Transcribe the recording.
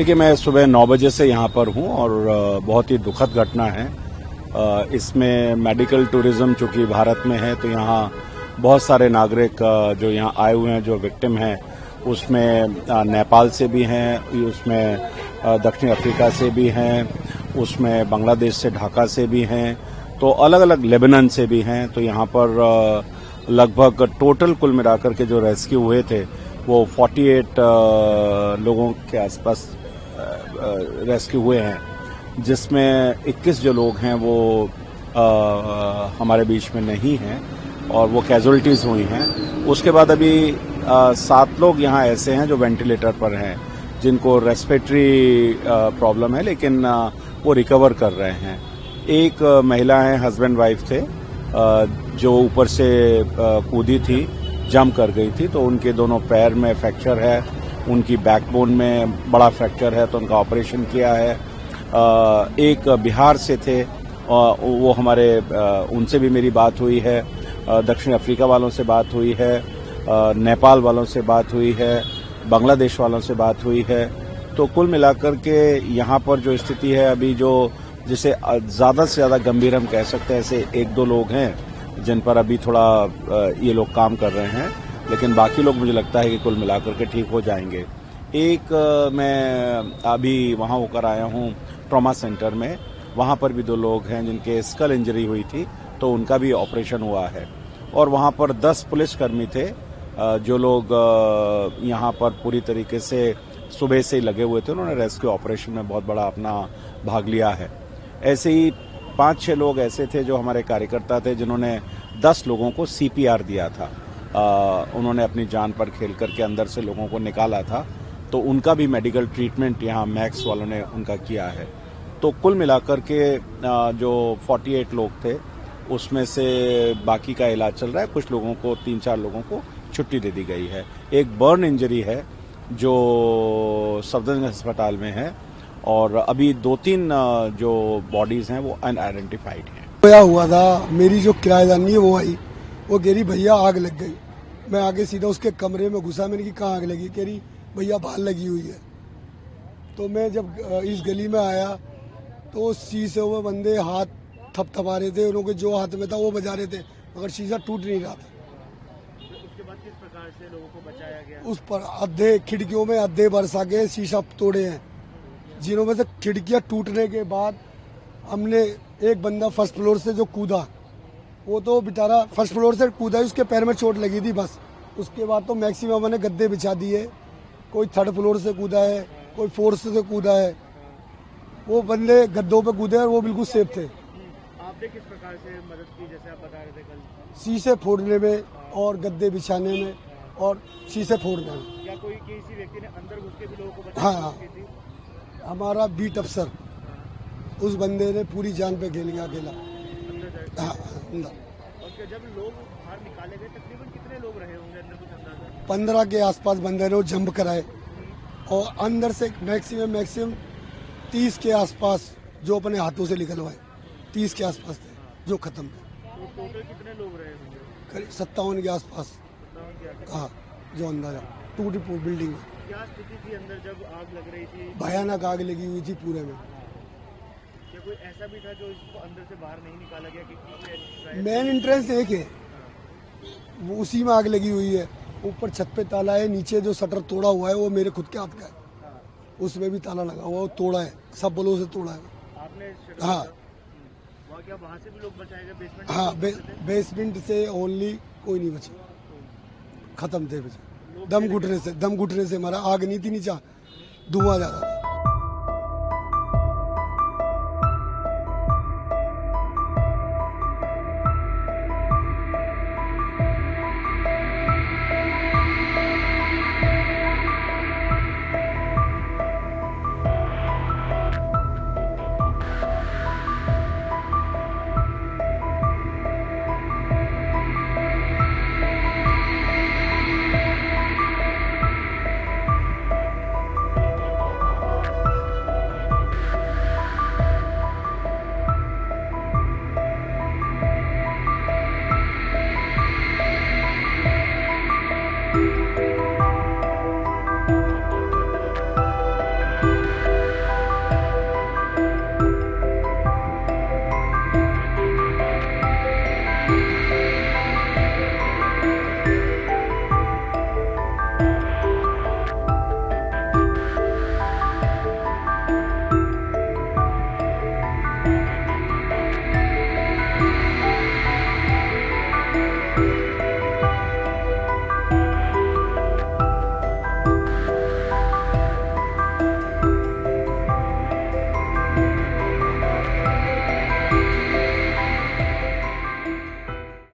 देखिए, मैं सुबह 9 बजे से यहाँ पर हूँ और बहुत ही दुखद घटना है। इसमें मेडिकल टूरिज्म चूंकि भारत में है, तो यहाँ बहुत सारे नागरिक जो यहाँ आए हुए हैं, जो विक्टिम हैं, उसमें नेपाल से भी हैं, उसमें दक्षिण अफ्रीका से भी हैं, उसमें बांग्लादेश से, ढाका से भी हैं, तो अलग अलग लेबनान से भी हैं। तो यहाँ पर लगभग टोटल कुल मिलाकर के जो रेस्क्यू हुए थे वो 48 लोगों के आसपास रेस्क्यू हुए हैं, जिसमें 21 जो लोग हैं वो हमारे बीच में नहीं हैं और वो कैजुअलिटीज हुई हैं। उसके बाद अभी 7 लोग यहाँ ऐसे हैं जो वेंटिलेटर पर हैं, जिनको रेस्पिरेटरी प्रॉब्लम है, लेकिन वो रिकवर कर रहे हैं। एक महिला है, हस्बैंड वाइफ थे, जो ऊपर से कूदी थी, जंप कर गई थी, तो उनके दोनों पैर में फ्रैक्चर है, उनकी बैकबोन में बड़ा फ्रैक्चर है, तो उनका ऑपरेशन किया है। एक बिहार से थे, वो हमारे उनसे भी मेरी बात हुई है, दक्षिण अफ्रीका वालों से बात हुई है, नेपाल वालों से बात हुई है, बांग्लादेश वालों से बात हुई है। तो कुल मिलाकर के यहाँ पर जो स्थिति है अभी, जो जिसे ज्यादा से ज्यादा गंभीर हम कह सकते हैं, ऐसे 1-2 लोग हैं जिन पर अभी थोड़ा ये लोग काम कर रहे हैं, लेकिन बाकी लोग मुझे लगता है कि कुल मिलाकर के ठीक हो जाएंगे। एक मैं अभी वहां होकर आया हूं ट्रॉमा सेंटर में, वहां पर भी 2 लोग हैं जिनके स्कल इंजरी हुई थी, तो उनका भी ऑपरेशन हुआ है। और वहां पर 10 पुलिसकर्मी थे, जो लोग यहां पर पूरी तरीके से सुबह से ही लगे हुए थे, उन्होंने रेस्क्यू ऑपरेशन में बहुत बड़ा अपना भाग लिया है। ऐसे ही 5-6 लोग ऐसे थे जो हमारे कार्यकर्ता थे, जिन्होंने 10 लोगों को CPR दिया था। उन्होंने अपनी जान पर खेल करके अंदर से लोगों को निकाला था, तो उनका भी मेडिकल ट्रीटमेंट यहाँ मैक्स वालों ने उनका किया है। तो कुल मिलाकर के जो 48 लोग थे, उसमें से बाकी का इलाज चल रहा है। कुछ लोगों को, 3-4 लोगों को छुट्टी दे दी गई है। एक बर्न इंजरी है जो सफदरजंग अस्पताल में है, और अभी 2-3 जो बॉडीज हैं वो अनआइडेंटिफाइड हैं। क्या हुआ था, मेरी जो किराएदारनी है वो आई, वो कह रही भैया आग लग गई। मैं आगे सीधा उसके कमरे में घुसा, मैंने की कहाँ आग लगी, कह रही भैया बाहर लगी हुई है। तो मैं जब इस गली में आया तो शीशे में बंदे हाथ थपथपा रहे थे, उनके जो हाथ में था वो बजा रहे थे, मगर शीशा टूट नहीं रहा था। उसके बाद किस प्रकार से लोगों को बचाया गया? उस पर आधे खिड़कियों में आधे बरसा के शीशा तोड़े हैं, जिन्हों में से खिड़कियां टूटने के बाद हमने एक बंदा फर्स्ट फ्लोर से जो कूदा, वो तो बेचारा फर्स्ट फ्लोर से कूदा है, उसके पैर में चोट लगी थी बस। उसके बाद तो मैक्सिमम मैंने गद्दे बिछा दिए, कोई 3rd फ्लोर से कूदा है, कोई 4th से कूदा है। वो बंदे गद्दों पे कूदे और वो बिल्कुल सेफ थे। आपने किस प्रकार से मदद की, जैसे आप बता रहे थे कल? शीशे फोड़ने में और गद्दे बिछाने में और शीशे फोड़ने में। क्या कोई किसी व्यक्ति ने अंदर घुस के भी लोगों को बचाने की कोशिश की थी? हमारा बीट अफसर, उस बंदे ने पूरी जान पे खेल गया अकेला। हाँ, अंदर। और जब लोग बाहर निकाले गए, तकरीबन कितने लोग रहे होंगे अंदर, कुछ अंदाजा? 15 के आसपास बंदे ने जंप कराए, और अंदर से मैक्सिमम 30 के आसपास जो अपने हाथों से निकलवाए, 30 के आसपास थे जो खत्म थे। तो टोटल कितने लोग रहे होंगे? करीब 57 के आसपास। हाँ, जो अंदाजा टूटी बिल्डिंग में। क्या स्थिति थी अंदर जब आग लग रही थी? भयानक आग लगी हुई थी पूरे में। क्या कोई ऐसा भी था जो इसको अंदर से बाहर नहीं निकाला गया? कि मेन एंट्रेंस एक है, वो उसी में आग लगी हुई है। ऊपर छत पे ताला है, नीचे जो शटर तोड़ा हुआ है वो मेरे खुद के हाथ का है, उसमें भी ताला लगा हुआ, वो तोड़ा है, सब बलों से तोड़ा है आपने? हाँ। क्या वहाँ से भी लोग बचाए गए? बेसमेंट? हाँ, बेसमेंट से ओनली कोई नहीं बचे, खत्म थे बचे। दम घुटने से मरा, आग नहीं थी नीचा, धुआं ज्यादा था।